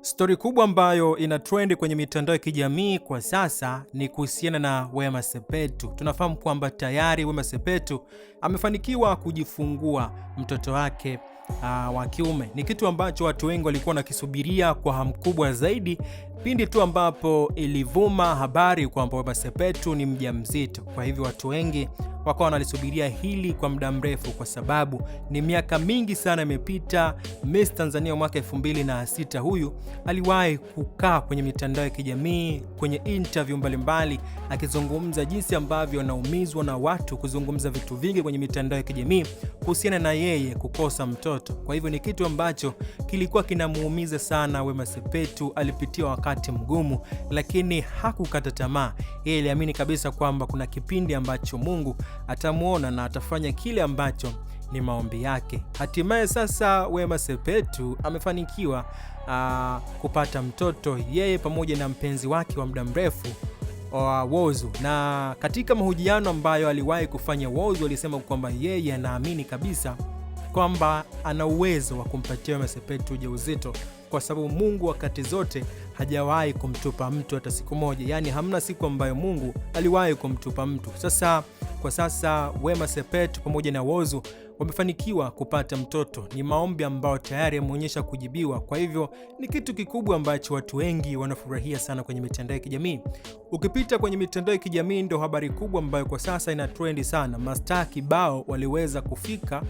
Stori kubwa ambayo ina trend kwenye mitandao ya kijamii kwa sasa ni kuhusiana na Wema Sepetu. Tunafahamu kwamba tayari Wema Sepetu amefanikiwa kujifungua mtoto wake wa kiume. Ni kitu ambacho watu wengi walikuwa wanakisubiria kwa hamu kubwa zaidi pindi tu ambapo ilivuma habari kwamba Wema Sepetu ni mjamzito. Kwa hivyo watu wengi wakawa wanalisubiria hili kwa muda mrefu, kwa sababu ni miaka mingi sana imepita. Miss Tanzania mwaka 2006 huyu aliwahi kukaa kwenye mitandao ya kijamii, kwenye interview mbalimbali, akizungumza jinsi ambavyo anaumizwa na watu kuzungumza vitu vingi kwenye mitandao ya kijamii kuhusiana na yeye kukosa mtoto. Kwa hivyo ni kitu ambacho kilikuwa kinamuumiza sana Wema Sepetu. Alipitia wakati mgumu, lakini hakukata tamaa. Yeye aliamini kabisa kwamba kuna kipindi ambacho Mungu atamuona na atafanya kile ambacho ni maombi yake. Hatimaye sasa Wema Sepetu amefanikiwa kupata mtoto, yeye pamoja na mpenzi wake wa muda mrefu Whozu. Na katika mahojiano ambayo aliwahi kufanya, Whozu alisema kwamba yeye anaamini kabisa kwamba ana uwezo wa kumpatia Wema Sepetu ujauzito, kwa sababu Mungu wakati zote hajawahi kumtupa mtu hata siku moja. Yaani hamna siku ambayo Mungu aliwahi kumtupa mtu. Kwa sasa Wema Sepetu pamoja na Whozu wamefanikiwa kupata mtoto. Ni maombi ambayo tayari yameonyesha kujibiwa. Kwa hivyo ni kitu kikubwa ambacho watu wengi wanafurahia sana kwenye mitandao ya kijamii. Ukipita kwenye mitandao ya kijamii ndio habari kubwa ambayo kwa sasa ina trendi sana. Mastaa kibao waliweza kufika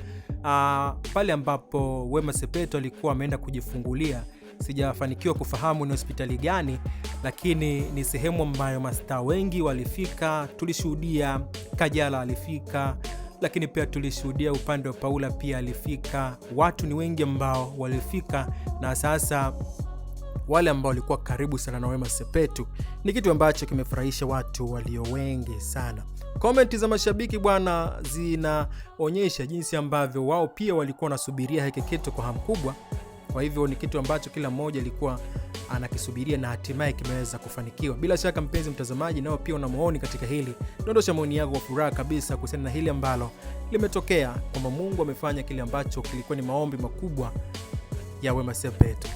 pale ambapo Wema Sepetu alikuwa ameenda kujifungulia. Sijafanikiwa kufahamu ni hospitali gani, lakini ni sehemu ambayo mastaa wengi walifika. Tulishuhudia Kajala alifika, lakini pia tulishuhudia upande wa Paula pia alifika. Watu ni wengi ambao walifika, na sasa wale ambao walikuwa karibu sana na Wema Sepetu, ni kitu ambacho kimefurahisha watu walio wengi sana. Komenti za mashabiki bwana zinaonyesha jinsi ambavyo wao pia walikuwa wanasubiria hiki kitu kwa hamu kubwa. Kwa hivyo ni kitu ambacho kila mmoja alikuwa anakisubiria na hatimaye kimeweza kufanikiwa. Bila shaka mpenzi mtazamaji, nao pia una maoni katika hili. Dondosha maoni yako kwa furaha kabisa kuhusiana na hili ambalo limetokea, kwamba Mungu amefanya kile ambacho kilikuwa ni maombi makubwa ya Wema Sepetu.